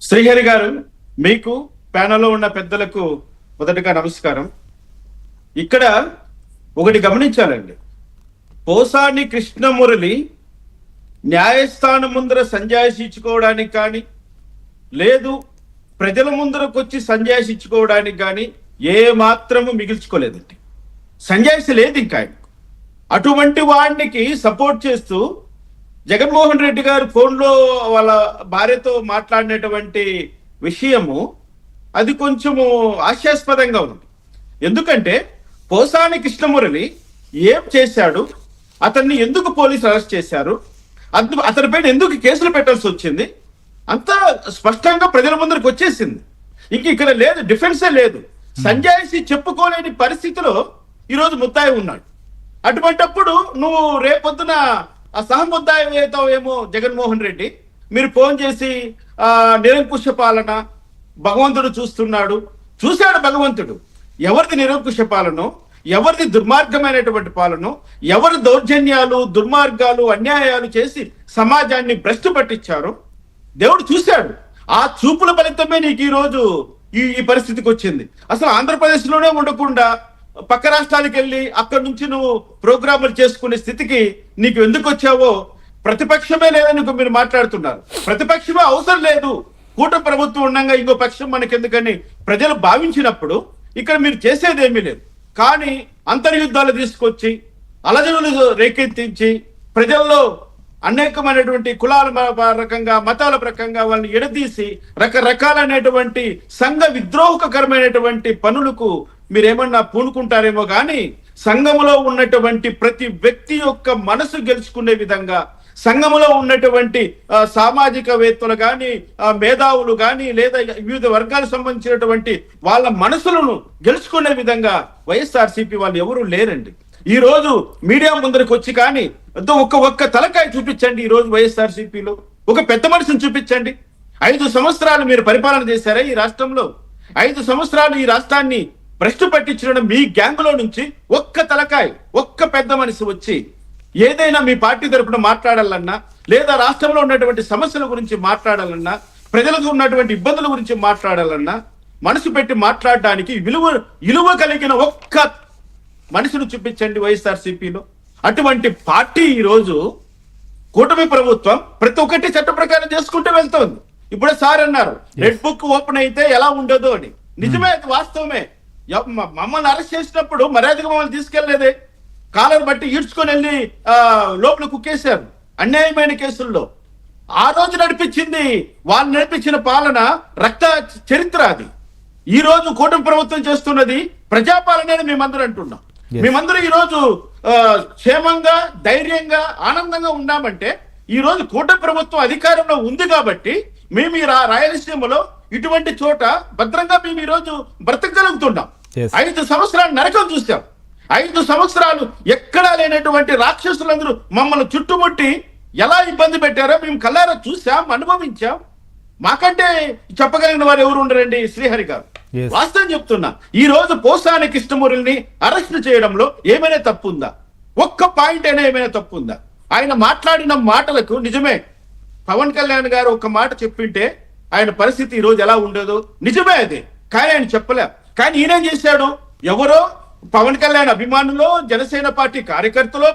శ్రీహరి గారు, మీకు ప్యానెల్లో ఉన్న పెద్దలకు మొదటగా నమస్కారం. ఇక్కడ ఒకటి గమనించాలండి. పోసాని కృష్ణమురళి న్యాయస్థానం ముందర సంజాయిషి ఇచ్చుకోవడానికి కానీ, లేదు ప్రజల ముందరకు వచ్చి సంజాయిషి ఇచ్చుకోవడానికి కానీ ఏ మాత్రము మిగిల్చుకోలేదండి. సంజాయిషి లేదు ఇంకా ఆయనకు. అటువంటి వాడికి సపోర్ట్ చేస్తూ జగన్మోహన్ రెడ్డి గారు ఫోన్లో వాళ్ళ భార్యతో మాట్లాడినటువంటి విషయము అది కొంచెము హాస్యాస్పదంగా ఉంది. ఎందుకంటే పోసాని కృష్ణమురళి ఏం చేశాడు, అతన్ని ఎందుకు పోలీసులు అరెస్ట్ చేశారు, అతనిపైన ఎందుకు కేసులు పెట్టాల్సి వచ్చింది, అంతా స్పష్టంగా ప్రజల ముందరికి వచ్చేసింది. ఇక్కడ లేదు, డిఫెన్సే లేదు. సంజాయిషి చెప్పుకోలేని పరిస్థితిలో ఈరోజు ముద్దాయి ఉన్నాడు. అటువంటప్పుడు నువ్వు రేపొద్దున ఆ సహముద్దాయి అవుతావేమో జగన్మోహన్ రెడ్డి. మీరు ఫోన్ చేసి నిరంకుశ పాలన భగవంతుడు చూశాడు భగవంతుడు ఎవరిది నిరంకుశ పాలన, ఎవరిది దుర్మార్గమైనటువంటి పాలన, ఎవరి దౌర్జన్యాలు దుర్మార్గాలు అన్యాయాలు చేసి సమాజాన్ని భ్రష్టు పట్టించారు దేవుడు చూశాడు. ఆ చూపుల ఫలితమే నీకు ఈ రోజు ఈ పరిస్థితికి వచ్చింది. అసలు ఆంధ్రప్రదేశ్ లోనే ఉండకుండా పక్క రాష్ట్రాలకు వెళ్ళి అక్కడి నుంచి నువ్వు ప్రోగ్రాములు చేసుకునే స్థితికి నీకు ఎందుకు వచ్చావో, ప్రతిపక్షమే లేదని మీరు మాట్లాడుతున్నారు. ప్రతిపక్షమే అవసరం లేదు, కూటమి ప్రభుత్వం ఉండగా ఇంకో పక్షం మనకెందుకని ప్రజలు భావించినప్పుడు ఇక్కడ మీరు చేసేది ఏమీ లేదు. కానీ అంతర్యుద్ధాలు తీసుకొచ్చి అలజడులు రేకెత్తించి ప్రజల్లో అనేకమైనటువంటి కులాల రకంగా మతాల ప్రకంగా వాళ్ళని ఎడదీసి రకరకాలైనటువంటి సంఘ విద్రోహకరమైనటువంటి పనులకు మీరేమన్నా పూనుకుంటారేమో కానీ సంఘములో ఉన్నటువంటి ప్రతి వ్యక్తి యొక్క మనసు గెలుచుకునే విధంగా, సంఘములో ఉన్నటువంటి సామాజికవేత్తలు కానీ మేధావులు కానీ లేదా వివిధ వర్గాలకు సంబంధించినటువంటి వాళ్ళ మనసులను గెలుచుకునే విధంగా వైఎస్ఆర్సీపీ వాళ్ళు ఎవరు లేరండి. ఈ రోజు మీడియా ముందరికి వచ్చి కానీ ఒక్క తలకాయ చూపించండి. ఈ రోజు వైఎస్ఆర్సీపీలో ఒక పెద్ద మనిషిని చూపించండి. 5 సంవత్సరాలు మీరు పరిపాలన చేశారా ఈ రాష్ట్రంలో? 5 సంవత్సరాలు ఈ రాష్ట్రాన్ని భ్రష్టు పట్టించడం మీ గ్యాంగ్లో నుంచి ఒక్క తలకాయ, ఒక్క పెద్ద మనిషి వచ్చి ఏదైనా మీ పార్టీ తరపున మాట్లాడాలన్నా, లేదా రాష్ట్రంలో ఉన్నటువంటి సమస్యల గురించి మాట్లాడాలన్నా, ప్రజలకు ఉన్నటువంటి ఇబ్బందుల గురించి మాట్లాడాలన్నా మనసు పెట్టి మాట్లాడడానికి విలువ కలిగిన ఒక్క మనిషిని చూపించండి వైఎస్ఆర్సీపీలో. అటువంటి పార్టీ ఈ రోజు కూటమి ప్రభుత్వం ప్రతి ఒక్కటి చట్ట ప్రకారం చేసుకుంటూ వెళ్తోంది. ఇప్పుడే సార్ అన్నారు రెడ్ బుక్ ఓపెన్ అయితే ఎలా ఉండదు అని. నిజమే, అది వాస్తవమే. మమ్మల్ని అరెస్ట్ చేసినప్పుడు మర్యాదగా మమ్మల్ని తీసుకెళ్లేదే, కాలర్ బట్టి ఈడ్చుకొని వెళ్ళి లోపల కుక్కేశారు అన్యాయమైన కేసుల్లో. ఆ రోజు నడిపించింది, వాళ్ళు నడిపించిన పాలన రక్త చరిత్ర అది. ఈ రోజు కూటమి ప్రభుత్వం చేస్తున్నది ప్రజాపాలన మేమందరూ అంటున్నాం. మేమందరూ ఈ రోజు క్షేమంగా ధైర్యంగా ఆనందంగా ఉన్నామంటే ఈ రోజు కూటమి ప్రభుత్వం అధికారంలో ఉంది కాబట్టి మేము ఈ రాయలసీమలో ఇటువంటి చోట భద్రంగా మేము ఈ రోజు బ్రతకగలుగుతున్నాం. 5 సంవత్సరాలు నరకం చూసాం. 5 సంవత్సరాలు ఎక్కడా లేనటువంటి రాక్షసులందరూ మమ్మల్ని చుట్టుముట్టి ఎలా ఇబ్బంది పెట్టారో మేము కళ్ళారా చూసాం, అనుభవించాం. మాకంటే చెప్పగలిగిన వారు ఎవరు ఉండరండి శ్రీహరి గారు. వాస్తవం చెప్తున్నా, ఈ రోజు పోసాని కృష్ణమురళిని అరెస్ట్ చేయడంలో ఏమైనా తప్పు ఉందా? ఒక్క పాయింట్ అయినా ఏమైనా తప్పు ఉందా? ఆయన మాట్లాడిన మాటలకు నిజమే పవన్ కళ్యాణ్ గారు ఒక మాట చెప్పింటే ఆయన పరిస్థితి ఈ రోజు ఎలా ఉండదో నిజమే అది. కానీ ఆయన చెప్పలే. కానీ ఈయనేం చేశాడు? ఎవరో పవన్ కళ్యాణ్ అభిమానులో, జనసేన పార్టీ కార్యకర్తలో